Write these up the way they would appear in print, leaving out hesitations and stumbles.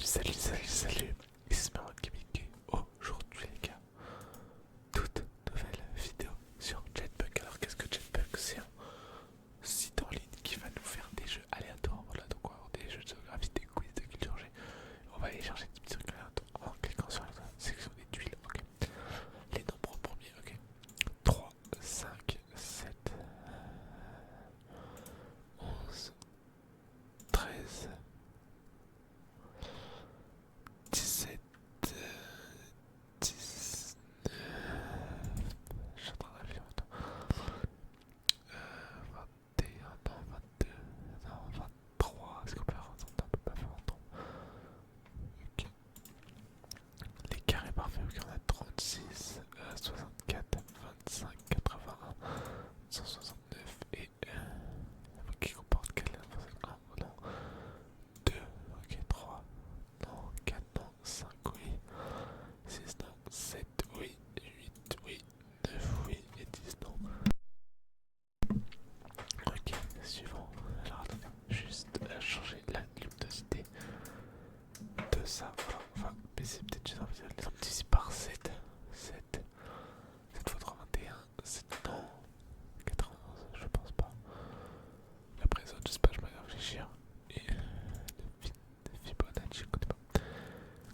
Salut, ici c'est Marwan Kamiki. Aujourd'hui les gars, toute nouvelle vidéo sur Jetpack. Alors qu'est-ce que Jetpack? C'est un site en ligne qui va nous faire des jeux aléatoires. Voilà, donc on va avoir des jeux de géographie, des quiz de culture G. On va aller chercher des petits trucs aléatoires en cliquant sur la section des tuiles. Ok. Les nombres premiers, ok. 3, 5, 7, 11, 13, 17, 19. Je suis en train de réfléchir. Attends. 21, non, 22, non, 23. Est-ce qu'on peut faire 23? On peut pas faire 23. Ok. Les carrés parfaits, ok, on a 36, 64, 25, 81, 169 et qui comporte quel? 1, non, 2, ok, 3, non, 4, non, 5, oui, 6, non, 7, oui, 8, oui, 9, oui, et 10, non. Ok, suivant. Alors attendez, juste changer la luminosité de ça. Voilà, on va baisser peut-être juste un peu les multiplier par 7. 7. 7 fois 3, 21. 7, non. 91, je pense pas. Après ça, je sais pas, je vais réfléchir. Et de Fibonacci, je connais pas.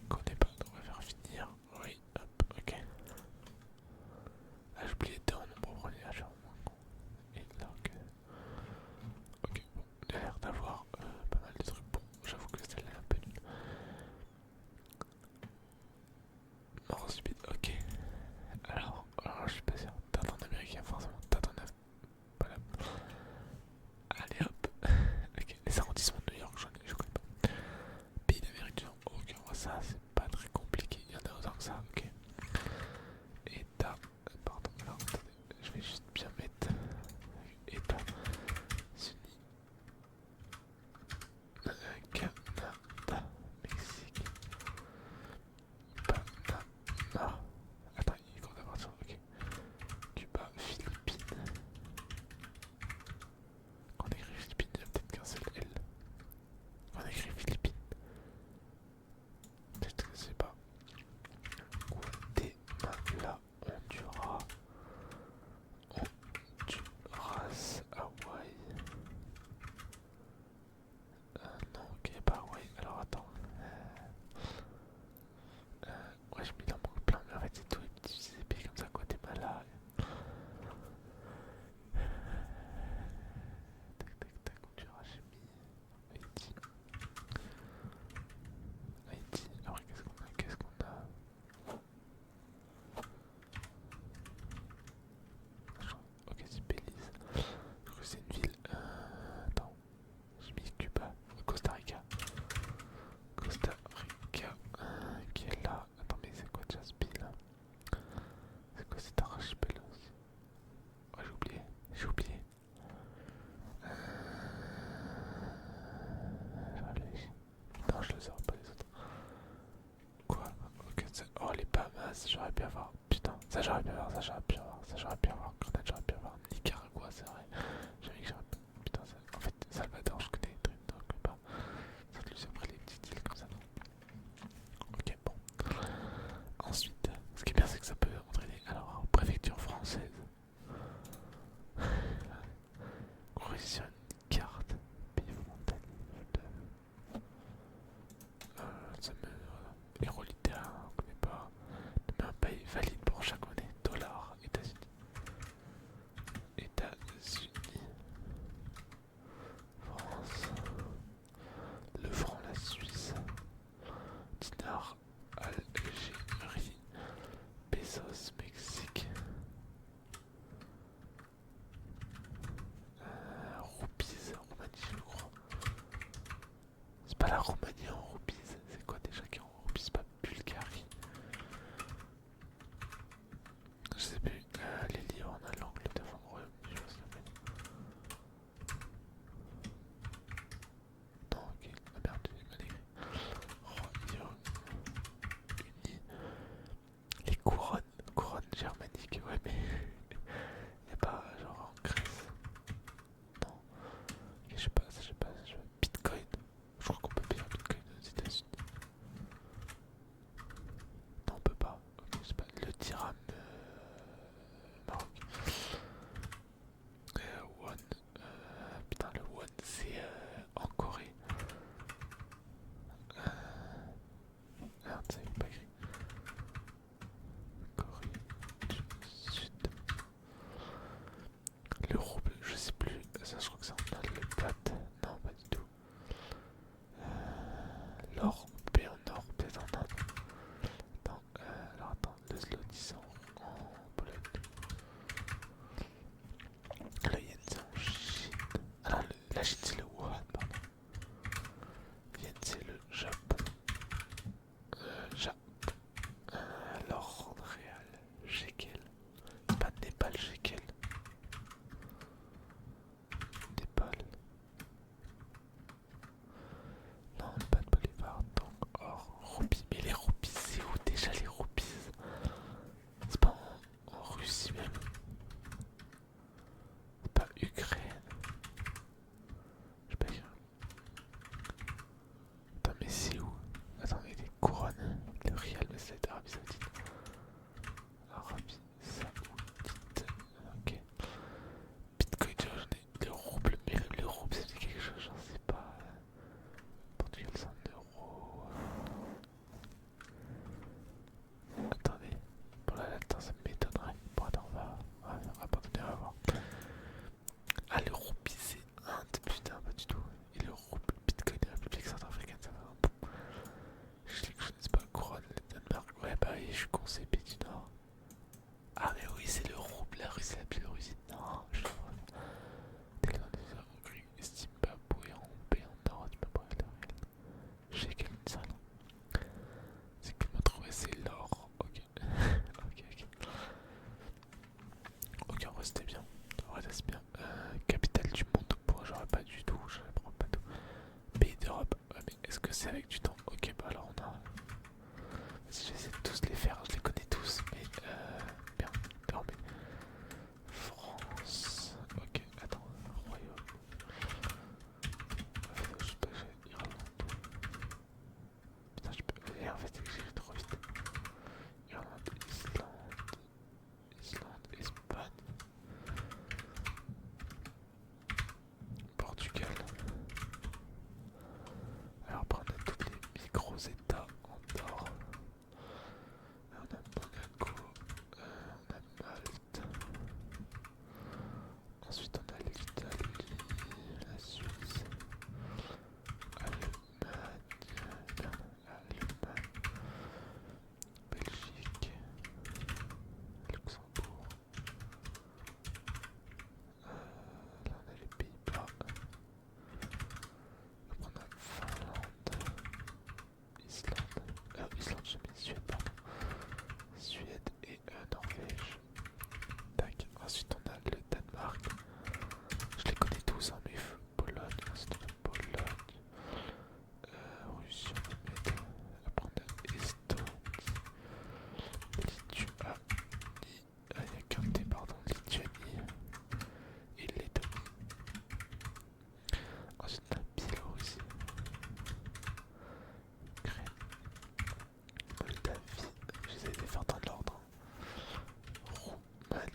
Connais pas, donc on va faire finir. Oui, hop, ok. Ah, j'ai oublié de en nombre premier, je suis vraiment con. Et là, ok. Ok, bon, il a l'air d'avoir pas mal de trucs. Bon, j'avoue que celle-là est un peu nulle. Mort subite, ok. Alors je suis pas sûr. Tintin américain, forcément. Tintin pas là. Allez hop. Ok, les arrondissements de New York, je connais pas. Pays d'Amérique du Nord, ok, ça c'est pas très compliqué. Il y en a autant que ça, ok. État, pardon, alors attendez, je vais juste bien mettre États-Unis, Canada, Mexique, Panama. Attends, il compte à partir, ok. Cuba, Philippines. Quand on écrit Philippines, il y a peut-être qu'un seul L. Quand on écrit Philippines, peut-être que c'est pas. Guatemala, Honduras, Hawaï. Non, ok, pas Hawaï. Alors attends. Ouais, je me il en manque plein, mais en fait, c'est tous les petits pays comme ça. Guatemala. Tac, tac, tac, Honduras, j'ai mis Haïti. Haïti. Après, qu'est-ce qu'on a? Ok, c'est Belize. Je crois que c'est une ville. Attends, j'ai mis Cuba. Costa Rica. Costa Rica. Qui est là. Attends, mais c'est quoi déjà ce pays là? C'est quoi cet archipel aussi? Ouais, j'ai oublié. Non, je le saurais pas les autres. Quoi? Ok, oh les Bahamas, j'aurais pu avoir. Putain, ça j'aurais pu avoir, ça j'aurais pu avoir, ça j'aurais pu avoir. Grenade, j'aurais pu avoir. Nicaragua, c'est vrai. J'avais que j'aurais pu. Putain, en fait, Salvador, je connais les trucs, donc pas. Ça te lui après les petites îles comme ça, non? Ok, bon. Ensuite, ce qui est bien, c'est que ça peut entraîner. Alors, préfecture française. Corriger sur une carte. Pays frontalier de. Ça me. Héros littéraire, on connaît pas. Mais un pays valide pour chaque monnaie. Dollar, États-Unis. États-Unis. l'or, on paye en or, peut-être en Inde. Attends, alors attends, le zloty en Pologne. Le yen c'est en Chine. Ah non, la Chine c'est le Wuhan, pardon. Le yen c'est le Japon. L'or réal, shekel. Pas de Népal, shekel. Népal. Non, pas de bolivar, donc or, roupies. Mais les roupies, c'est où déjà les roupies? C'est pas en Russie même. C'est pas Ukraine. Je sais pas. Attends, mais c'est où? Attends, mais les couronnes. Le rial, mais c'est Arabie Saoudite. Arabie Saoudite. Ok. Bitcoin, j'en ai. Le rouble, mais le rouble, ça fait quelque chose, j'en sais pas. Portugal, c'est en euros. Attendez. Pour la attends, ça m'étonnerait. Bon, attends, on va abandonner, on va voir. Ah, le roupie, c'est Inde, putain, pas du tout. Et le rouble, Bitcoin, République centrafricaine, ça va. Je sais que je connais pas couronne, le Danemark. Ouais, bah oui, je suis con, c'est pays du Nord. Ah, mais oui, c'est le rouble, la Russie, la Biélorussie. Non, je suis vraiment. Dès que dans les Hongrie, Zimbabwe, en paix, en Nord, tu peux pas aller. Je sais quelle ça, non. C'est qu'il m'a trouvé, c'est l'or. Ok. Ok, ok. Ok, en vrai, c'était bien. En vrai, c'est bien. Capitale du monde, bon, j'aurais pas du tout, je prends pas tout. Pays d'Europe, ouais, mais est-ce que c'est avec du temps? Ok, bah alors on a. Si j'essaie de tous les faire, je les connais tous, mais bien, mais France, ok, attends, Royaume, je sais pas, j'ai Irlande, putain, je peux, et en fait, j'écris trop vite, Irlande, Islande, Espagne, Portugal, alors après on a tous les micro-états en or, on a Monaco, on a Malte. Ensuite on a l'Italie, la Suisse, Allemagne, Belgique, Luxembourg. Là on a les Pays-Bas. Après on a Finlande, Islande, j'ai mis Suède, pardon. Suède et Norvège. Tac. Ensuite on a le Danemark. Je les connais tous, hein, mais Pologne, ensuite on a Pologne, Russie, on va mettre. Après on a Estonie, Lituanie, il n'y a qu'un T, pardon, Lituanie et Lettonie. Ensuite on a Biélorussie, Ukraine, Moldavie, j'essaie de les faire dans l'ordre. Roumanie,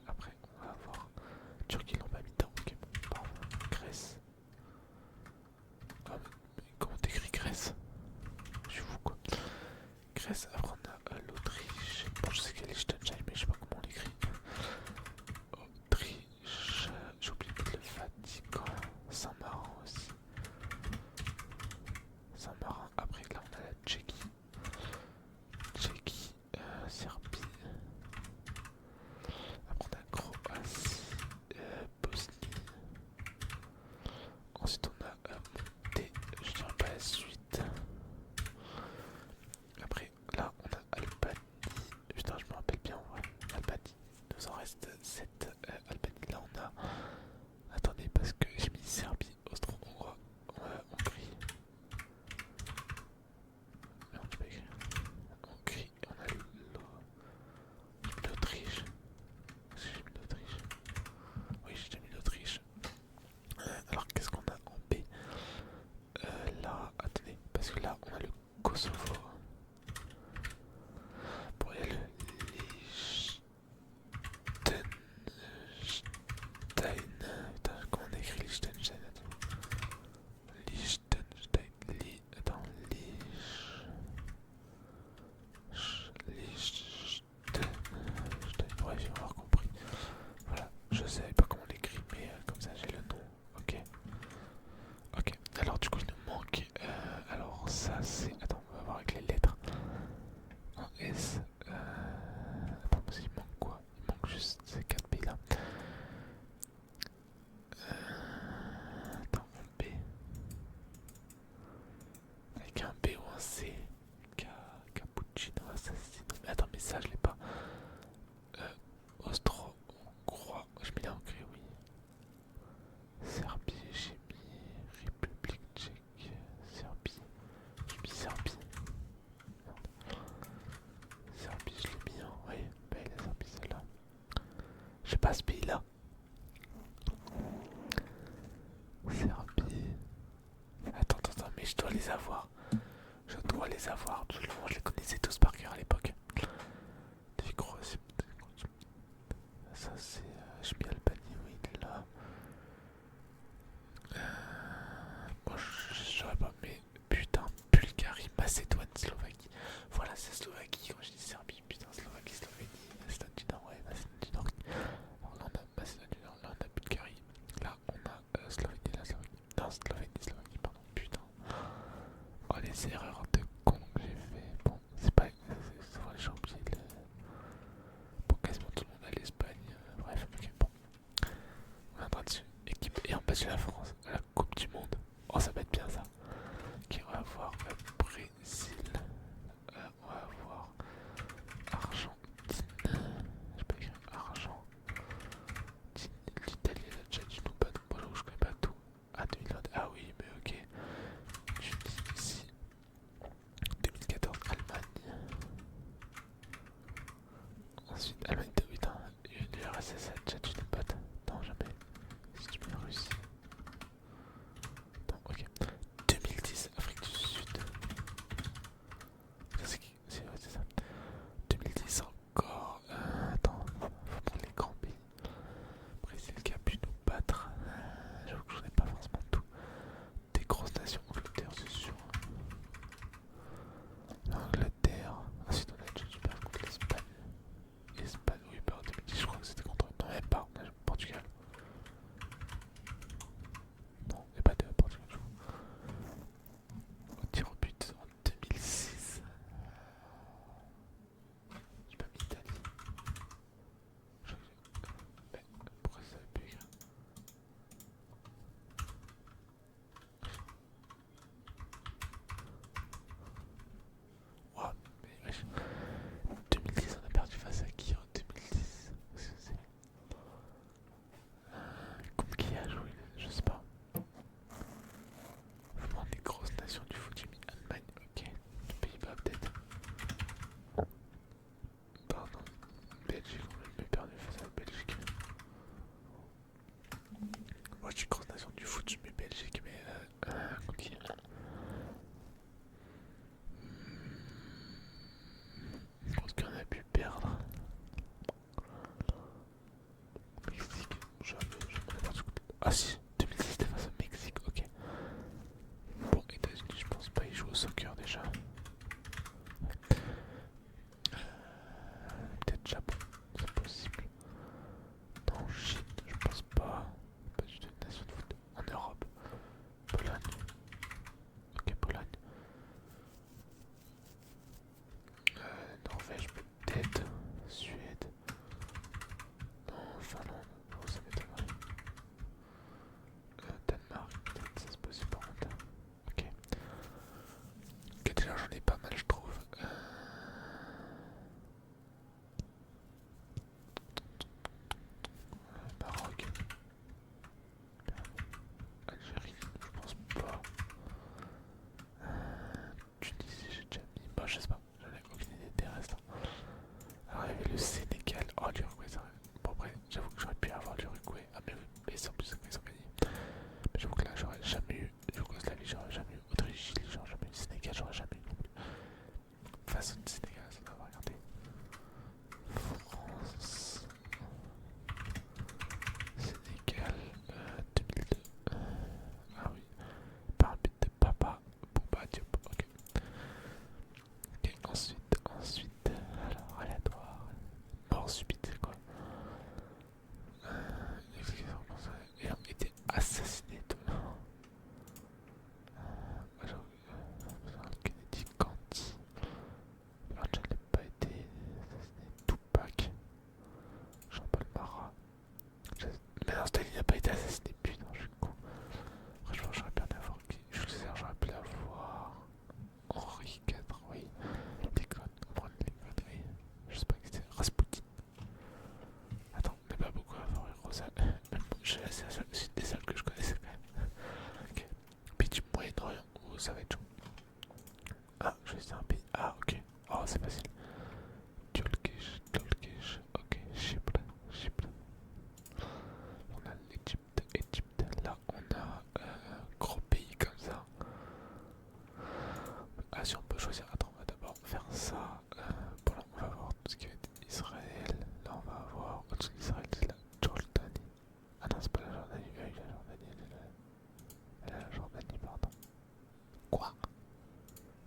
après on va avoir Turquie, ils l'ont pas mis dedans, ok, bon, pardon, Grèce. Ah, mais comment t'écris Grèce? Je suis fou quoi. Grèce, après on a l'Autriche. Bon, je sais qu'il y a Liechtenstein, mais je sais pas comment on l'écrit. Autriche, j'ai oublié de mettre le Vatican, Saint-Marin aussi. Saint-Marin, après là on a la Tchéquie. Tchéquie, Serbie. Après on a Croatie, Bosnie. Ensuite on a Monté, je dirais pas la suite. Après là on a Albanie. Putain, je me rappelle bien en vrai. Albanie, il nous en reste 7. Albanie, là on a. Attendez, parce que j'ai mis Serbie, Austro-Hongrois, Hongrie. Merde, j'ai pas écrit. Hongrie, on a l'Autriche. Est-ce que j'ai mis l'Autriche? Oui, j'ai déjà mis l'Autriche. Alors qu'est-ce qu'on a en B? Là, attendez, parce que là on a le Kosovo. Bon, il y a le Liechtenstein. Putain, comment on écrit Liechtenstein? Liechtenstein, attends, Liechtenstein, ouais, j'ai avoir compris. Voilà, je savais pas comment on l'écrit, mais comme ça j'ai le nom, ok. Ok, alors du coup il nous manque Serbie. Serbie, je l'ai mis, hein. Oui, bah, la Serbie, celle-là. J'ai pas ce pays-là. Serbie. Attends, mais je dois les avoir. Je dois les avoir. Tout le monde, je les connaissais tous par cœur à l'époque. Des Croatie. Ça, c'est. J'ai mis Albanie, oui, là. Moi, je saurais pas, mais putain, Bulgarie, Macédoine, Slovaquie. Voilà, c'est Slovaquie. Quand je dis Serbie, putain, Slovaquie, Slovénie, Macédoine du Nord, ouais, Macédoine du Nord. Alors là, on a Macédoine du Nord, là, on a Bulgarie. Là, on a Slovénie, la Slovaquie. Non, Slovénie, Slovaquie, pardon, putain. Oh, les erreurs de con que j'ai fait. Bon, c'est pas. Souvent, j'ai oublié le. Bon, quasiment tout le monde à l'Espagne. Bref, ok, bon. On est en train de équipe et en bas de la France à la Coupe du Monde. Oh, ça va être bien ça. Ok, on va voir Brésil. On va voir Argentine. Je peux écrire Argentine. L'Italie, elle a déjà dit non, pas non. Moi, je connais pas tout. Ah, 2020. Ah oui, mais ok. Tunisie. 2014, Allemagne. Ensuite, Allemagne de 8 ans. L'URSS a déjà dit des potes. Non, jamais. Si tu mets Russie. Non, ok. 2010, Afrique du Sud. Ça, c'est qui? C'est ça. 2010 encore. Attends, faut prendre les grands pays. Brésil qui a pu nous battre. J'avoue que j'en ai pas forcément tout. Des grosses nations, Angleterre, c'est sûr. L'Angleterre. Ensuite, on a déjà du mal contre l'Espagne. Espagne, oui, bah en 2010, je crois que c'était contre. Non, même pas, on a Portugal. Non, il n'y a pas de Portugal, je crois. Au tir au but en 2006. J'ai pas mis Italie. Mais pourquoi ça avait pu écrire? Ouah, mais wesh. 2010, on a perdu face à qui en 2010? Parce que c'est. Contre qui a joué? Je sais pas. Vraiment des grosses nations du foot, j'ai mis Allemagne, ok. Les Pays-Bas peut-être. Pardon. Belgique, on a même perdu face à la Belgique. Moi je suis grosse nation du foot, je mets Belgique, mais contre qui? Contre qui on a pu perdre? Mexique, jamais n'importe quoi. Ah si, 2006 c'était face au Mexique, ok. Bon, États-Unis, je pense pas, ils jouent au soccer déjà. Peut-être Japon, c'est possible. Non, Chine, je pense pas. Pas du tout une nation de foot. En Europe. Pologne. Ok, Pologne. Norvège, peut-être. Suède. Non, Finlande. Oh, ça m'étonnerait. Danemark, peut-être, ça se possible par contre. Ok. Ok, déjà j'en ai pas mal, je trouve. Maroc. Algérie, je pense pas. Tunisie, j'ai déjà mis. Bah, je sais pas, j'en ai aucune idée des restes. Alors, il y avait le Sénégal. Oh, l'Uruguay, ça. Bon, après, j'avoue que j'aurais pu avoir l'Uruguay. Ah, mais oui, mais c'est en plus, ils ont gagné. Mais j'avoue que là, j'aurais jamais eu Yougoslavie, j'aurais jamais eu Autriche, Chili, j'aurais jamais eu Sénégal, j'aurais jamais eu non plus. Façon de Sénégal, ça doit regarder. France. Sénégal, 2002. Ah oui, par un but de Papa Bouba Diop. Ok. Ok, ensuite, alors aléatoire. Mort subite, c'est quoi? Et ont été assassinés tout. Kennedy, Candy. Alors, je n'ai pas été assassiné. Tupac. Jean-Paul Marat. Mais non, Staline n'a pas été assassiné. Putain, je suis con. Franchement, j'aurais bien avoir qui. Jules César, j'aurais pu l'avoir. Henri IV, oui. c'est facile. Turkish, ok, Chypre, Chypre. On a l'Égypte, là on a gros pays comme ça. Ah si on peut choisir, attends, on va d'abord faire ça. Bon là on va voir tout ce qui va être Israël. Là on va avoir au-dessus d'Israël, c'est la Jordanie. Ah non c'est pas la Jordanie, la Jordanie, elle est la Jordanie, pardon. Quoi?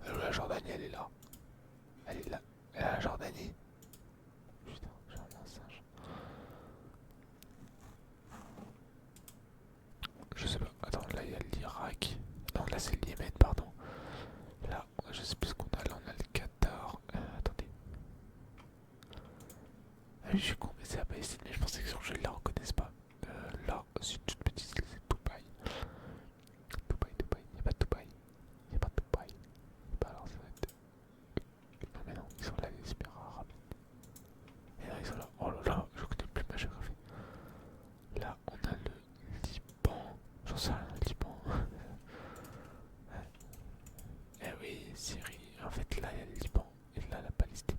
La Jordanie elle est là. Elle est là. Elle est la Jordanie. Putain, j'ai vraiment un singe. Je sais pas, attends, là il y a l'Irak. Non, là c'est le Yémen, pardon. Là, je sais plus ce qu'on a. Là on a le Qatar. Attendez. Ah oui, je suis con, mais c'est la Palestine, mais je pensais que je ne la reconnaisse pas. Là, c'est une toute petite île, c'est Dubaï. Dubaï, il n'y a pas de Dubaï. Il n'y a pas de Dubaï. Bah alors ça va être. Non, mais non, ils sont là, les Émirats arabes. Et là, ils sont là. Oh là là, je connais plus ma géographie. Là, on a le Liban. J'en sais rien, le Liban. Eh oui, Syrie. En fait, là, il y a le Liban. Et là, la Palestine.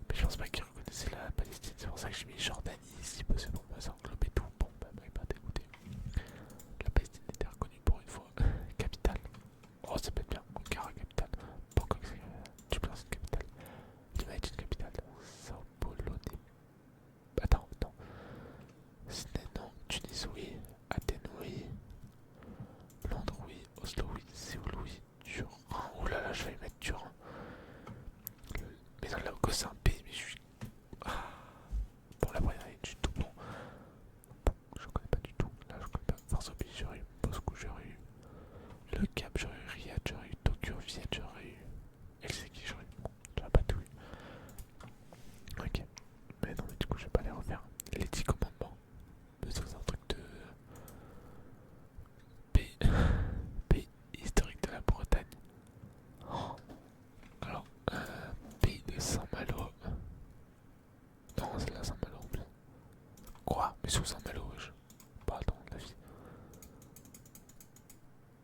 Mais je pense pas qu'ils reconnaissaient la Palestine. C'est pour ça que j'ai mis Jordanie ici. Parce que bon, bah, ça englobe tout. Bon, bah, pas dégoûté. La Palestine était reconnue pour une fois. Capitale. Oh, ça peut être bien. Ankara, capitale. Bangkok, c'est Dublin, c'est une capitale. Lima est une capitale. Sao Paulo n'est. Attends, attends. Sydney, non. Tunis, oui. Athènes, oui. Londres, oui. Oslo, oui. Séoul, oui. Turin. Oh là là, je vais y mettre Turin. Mais dans la Laos, c'est un pays, mais je suis. Ah. Bon, la première est du tout bon. Bon, je connais pas du tout. Là, je connais pas. Varsovie, j'aurais eu. Moscou, j'aurais eu. Le Cap, j'aurais eu. Riyad, j'aurais eu. Tokyo, Vienne, j'aurais eu. Helsinki, j'aurais eu. Bon, j'aurais pas tout eu. Ok. Mais non, mais du coup, je vais pas les refaire. Les 10 commandements. C'est un truc de. Pays. Pays historique de la Bretagne. Oh. Alors, pays de Saint-Malo. Non, c'est la Saint-Malo. Quoi? Mais sous Saint-Malo, wesh. Pas attends, la vie.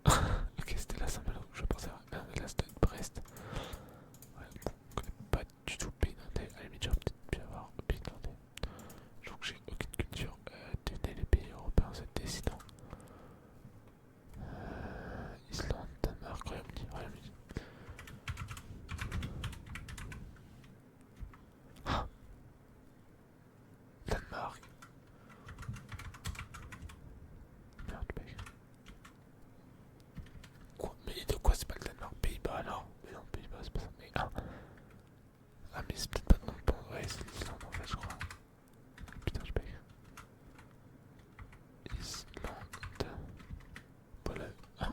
Ok, c'était la Saint-Malo. Je pensais à la stade de Brest. Ouais, bon, je connais pas du tout le pays nantais. À la limite, j'aurais peut-être pu avoir le pays nantais. Je trouve que j'ai aucune culture. Devinez les pays européens, c'est décidant. Islande, Danemark, Royaume-Uni, Royaume-Uni. Ah, Danemark. Merde, mec. Quoi? Mais de quoi c'est pas le Danemark? Pays-Bas alors? Mais non, Pays-Bas c'est pas ça. Mais ah, ah mais c'est peut-être pas non plus. Ouais, c'est l'Islande en fait, je crois. Putain, je paye. Islande. Voilà. Ah,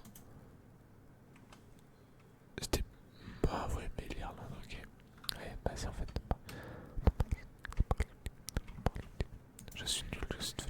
c'était. Ah ouais, mais l'Irlande, ok. Ouais, bah c'est en fait. Je suis nul, je suis devenu